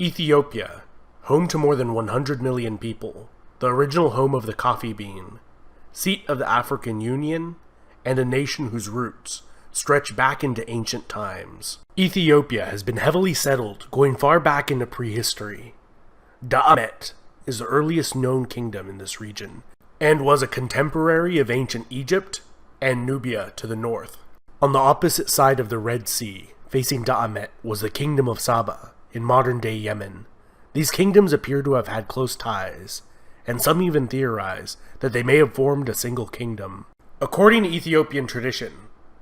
Ethiopia, home to more than 100 million people, the original home of the coffee bean, seat of the African Union, and a nation whose roots stretch back into ancient times. Ethiopia has been heavily settled, going far back into prehistory. Da'amet is the earliest known kingdom in this region, and was a contemporary of ancient Egypt and Nubia to the north. On the opposite side of the Red Sea, facing Da'amet, was the kingdom of Saba, in modern-day Yemen. These kingdoms appear to have had close ties, and some even theorize that they may have formed a single kingdom. According to Ethiopian tradition,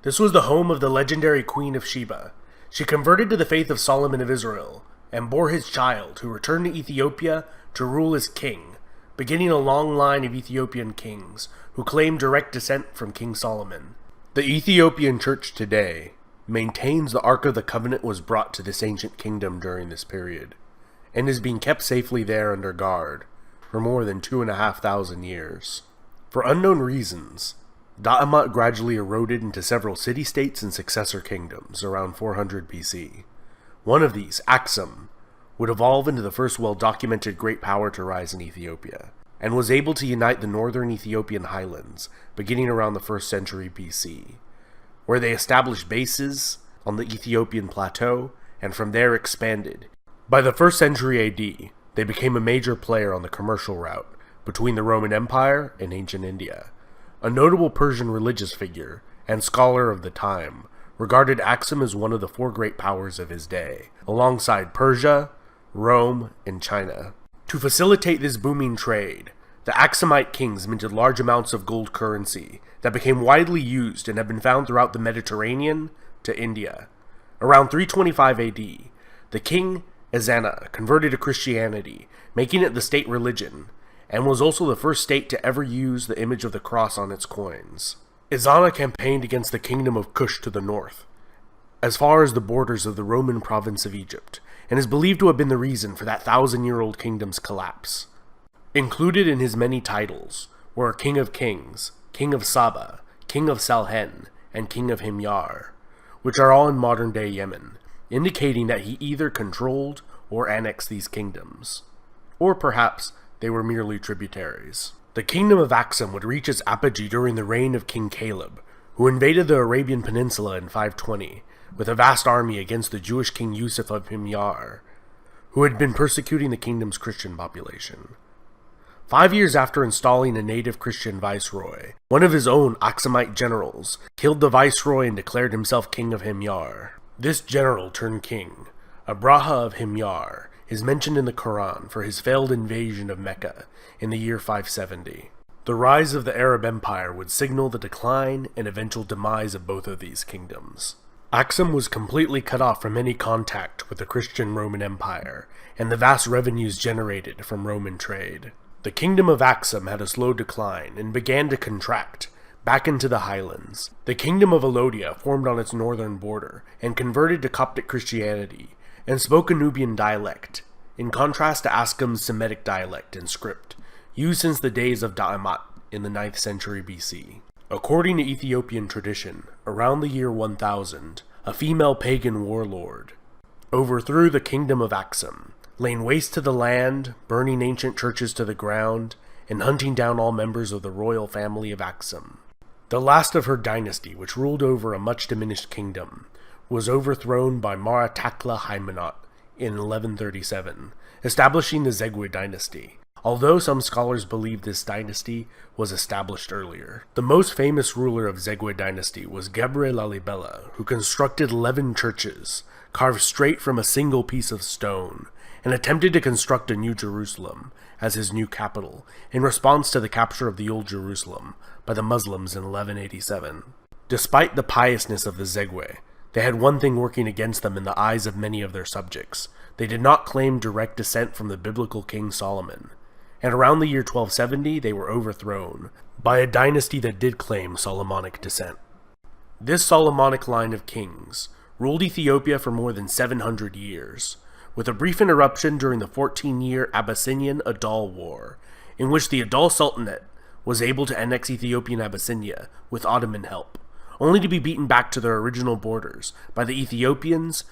this was the home of the legendary Queen of Sheba. She converted to the faith of Solomon of Israel, and bore his child, who returned to Ethiopia to rule as king, beginning a long line of Ethiopian kings, who claim direct descent from King Solomon. The Ethiopian Church today maintains the Ark of the Covenant was brought to this ancient kingdom during this period, and is being kept safely there under guard for more than 2,500 years. For unknown reasons, Da'amet gradually eroded into several city-states and successor kingdoms around 400 BC. One of these, Aksum, would evolve into the first well-documented great power to rise in Ethiopia, and was able to unite the northern Ethiopian highlands beginning around the 1st century BC, where they established bases on the Ethiopian plateau and from there expanded. By the 1st century AD, they became a major player on the commercial route between the Roman Empire and ancient India. A notable Persian religious figure and scholar of the time regarded Aksum as one of the 4 great powers of his day, alongside Persia, Rome, and China. To facilitate this booming trade, the Aksumite kings minted large amounts of gold currency that became widely used and have been found throughout the Mediterranean to India. Around 325 AD, the king Ezana converted to Christianity, making it the state religion, and was also the first state to ever use the image of the cross on its coins. Ezana campaigned against the kingdom of Kush to the north, as far as the borders of the Roman province of Egypt, and is believed to have been the reason for that 1,000-year-old kingdom's collapse. Included in his many titles were King of Kings, King of Saba, King of Salhen, and King of Himyar, which are all in modern-day Yemen, indicating that he either controlled or annexed these kingdoms. Or perhaps they were merely tributaries. The kingdom of Aksum would reach its apogee during the reign of King Caleb, who invaded the Arabian Peninsula in 520, with a vast army against the Jewish King Yusuf of Himyar, who had been persecuting the kingdom's Christian population. 5 years after installing a native Christian viceroy, one of his own Aksumite generals killed the viceroy and declared himself king of Himyar. This general turned king, Abraha of Himyar, is mentioned in the Quran for his failed invasion of Mecca in the year 570. The rise of the Arab Empire would signal the decline and eventual demise of both of these kingdoms. Aksum was completely cut off from any contact with the Christian Roman Empire and the vast revenues generated from Roman trade. The kingdom of Aksum had a slow decline and began to contract back into the highlands. The kingdom of Alodia formed on its northern border and converted to Coptic Christianity and spoke a Nubian dialect, in contrast to Aksum's Semitic dialect and script, used since the days of Da'amet in the 9th century BC. According to Ethiopian tradition, around the year 1000, a female pagan warlord overthrew the kingdom of Aksum, laying waste to the land, burning ancient churches to the ground, and hunting down all members of the royal family of Aksum. The last of her dynasty, which ruled over a much diminished kingdom, was overthrown by Maratakla Haymanot in 1137, establishing the Zegwe dynasty, although some scholars believe this dynasty was established earlier. The most famous ruler of Zegwe dynasty was Gebre Lalibela, who constructed 11 churches, carved straight from a single piece of stone, and attempted to construct a new Jerusalem as his new capital, in response to the capture of the Old Jerusalem by the Muslims in 1187. Despite the piousness of the Zegwe, they had one thing working against them in the eyes of many of their subjects. They did not claim direct descent from the biblical King Solomon, and around the year 1270 they were overthrown by a dynasty that did claim Solomonic descent. This Solomonic line of kings ruled Ethiopia for more than 700 years, with a brief interruption during the 14-year Abyssinian Adal War, in which the Adal Sultanate was able to annex Ethiopian Abyssinia with Ottoman help, only to be beaten back to their original borders by the Ethiopians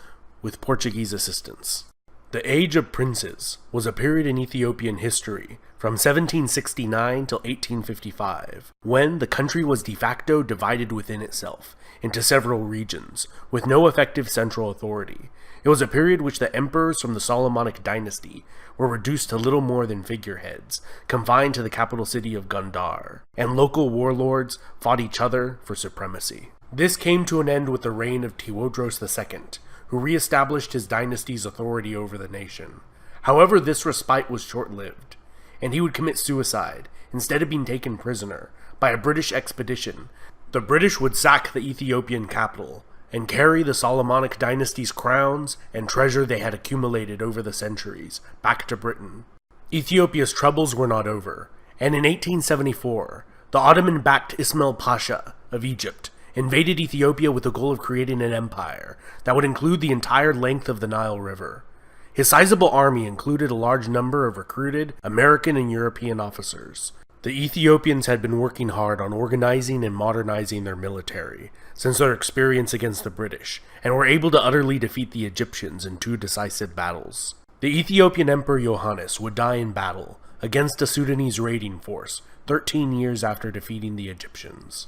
with Portuguese assistance. The Age of Princes was a period in Ethiopian history from 1769 till 1855, when the country was de facto divided within itself into several regions, with no effective central authority. It was a period which the emperors from the Solomonic dynasty were reduced to little more than figureheads, confined to the capital city of Gondar, and local warlords fought each other for supremacy. This came to an end with the reign of Tewodros II, who re-established his dynasty's authority over the nation. However, this respite was short-lived, and he would commit suicide instead of being taken prisoner by a British expedition. The British would sack the Ethiopian capital and carry the Solomonic dynasty's crowns and treasure they had accumulated over the centuries back to Britain. Ethiopia's troubles were not over, and in 1874, the Ottoman-backed Ismail Pasha of Egypt invaded Ethiopia with the goal of creating an empire that would include the entire length of the Nile River. His sizable army included a large number of recruited American and European officers. The Ethiopians had been working hard on organizing and modernizing their military since their experience against the British, and were able to utterly defeat the Egyptians in 2 decisive battles. The Ethiopian Emperor Yohannes would die in battle against a Sudanese raiding force 13 years after defeating the Egyptians.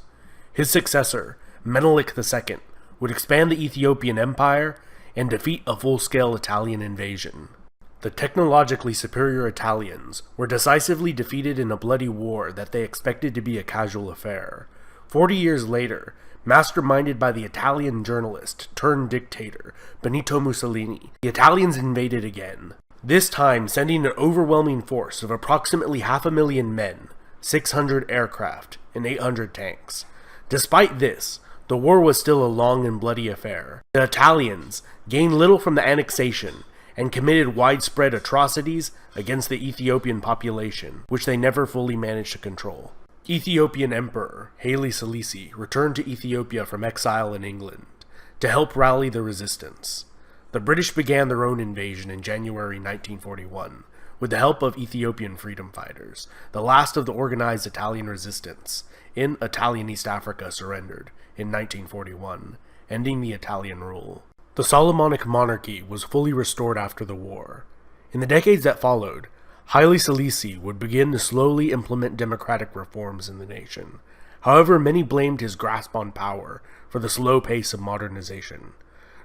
His successor, Menelik II, would expand the Ethiopian Empire and defeat a full-scale Italian invasion. The technologically superior Italians were decisively defeated in a bloody war that they expected to be a casual affair. 40 years later, masterminded by the Italian journalist turned dictator Benito Mussolini, the Italians invaded again, this time sending an overwhelming force of approximately 500,000 men, 600 aircraft, and 800 tanks. Despite this, the war was still a long and bloody affair. The Italians gained little from the annexation and committed widespread atrocities against the Ethiopian population, which they never fully managed to control. Ethiopian Emperor Haile Selassie returned to Ethiopia from exile in England to help rally the resistance. The British began their own invasion in January 1941 with the help of Ethiopian freedom fighters. The last of the organized Italian resistance in Italian East Africa surrendered in 1941, ending the Italian rule. The Solomonic monarchy was fully restored after the war. In the decades that followed, Haile Selassie would begin to slowly implement democratic reforms in the nation. However, many blamed his grasp on power for the slow pace of modernization.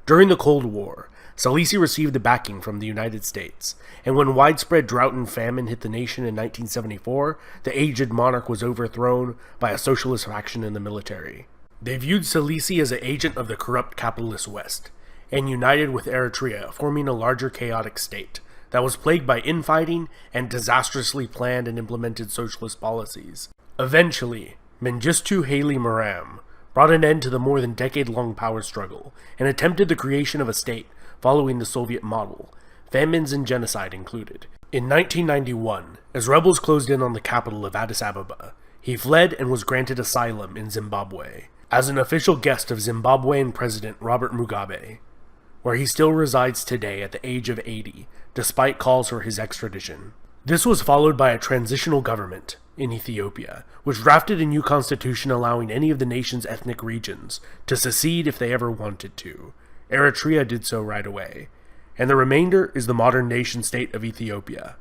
During the Cold War, Selassie received the backing from the United States, and when widespread drought and famine hit the nation in 1974, the aged monarch was overthrown by a socialist faction in the military. They viewed Selassie as an agent of the corrupt capitalist West, and united with Eritrea, forming a larger chaotic state that was plagued by infighting and disastrously planned and implemented socialist policies. Eventually, Mengistu Haile Mariam brought an end to the more than decade-long power struggle and attempted the creation of a state following the Soviet model, famines and genocide included. In 1991, as rebels closed in on the capital of Addis Ababa, he fled and was granted asylum in Zimbabwe as an official guest of Zimbabwean President Robert Mugabe, where he still resides today at the age of 80, despite calls for his extradition. This was followed by a transitional government in Ethiopia, which drafted a new constitution allowing any of the nation's ethnic regions to secede if they ever wanted to. Eritrea did so right away, and the remainder is the modern nation-state of Ethiopia.